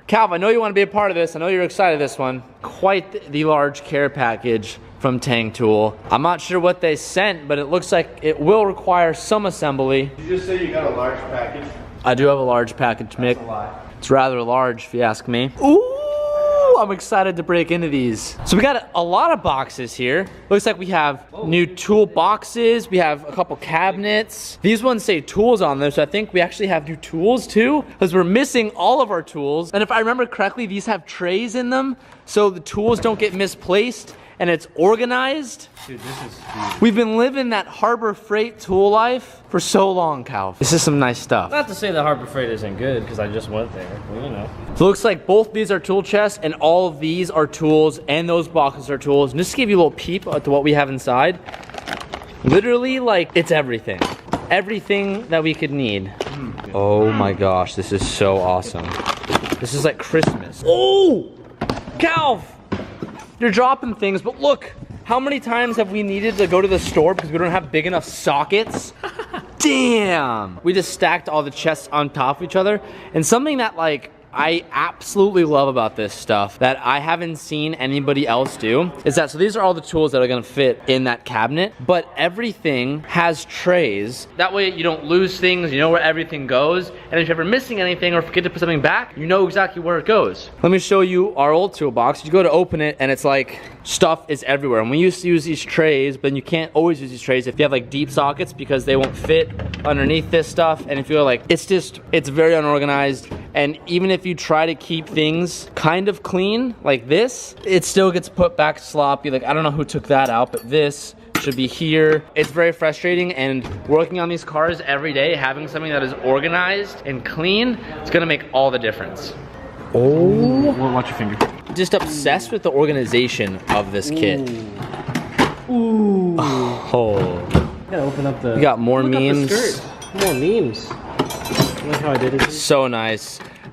Calv, I know you want to be a part of this. I know you're excited this one. Quite the large care package from Teng Tool. I'm not sure what they sent, but it looks like it will require some assembly. Did you just say you got a large package? I do have a large package, Mick. That's a lie. It's rather large, if you ask me. Ooh, I'm excited to break into these. So we got a lot of boxes here. Looks like we have new tool boxes. We have a couple cabinets. These ones say tools on them, so I think we actually have new tools too, because we're missing all of our tools. And if I remember correctly, these have trays in them, so the tools don't get misplaced. And it's organized. Dude, this is huge. We've been living that Harbor Freight tool life for so long, Cal. This is some nice stuff. Not to say that Harbor Freight isn't good, because I just went there. Well, you know. So it looks like both these are tool chests, and all of these are tools, and those boxes are tools. And just to give you a little peep at what we have inside, literally, like, it's everything. Everything that we could need. Oh my gosh, this is so awesome. This is like Christmas. Oh, Calv! You're dropping things, but look, how many times have we needed to go to the store because we don't have big enough sockets? Damn! We just stacked all the chests on top of each other, and something that, like, I absolutely love about this stuff that I haven't seen anybody else do is that, so these are all the tools that are gonna fit in that cabinet, but everything has trays. That way you don't lose things, you know where everything goes, and if you're ever missing anything or forget to put something back, you know exactly where it goes. Let me show you our old toolbox. You go to open it and it's like, stuff is everywhere. And we used to use these trays, but you can't always use these trays if you have like deep sockets because they won't fit underneath this stuff. And if you're like, it's very unorganized. And even if you try to keep things kind of clean like this, it still gets put back sloppy. Like, I don't know who took that out, but this should be here. It's very frustrating, and working on these cars every day, having something that is organized and clean, it's gonna make all the difference. Oh. Watch your finger. Just obsessed with the organization of this kit. Ooh. Oh. Gotta open up the. We got more memes. More memes. I like how I did it. So nice.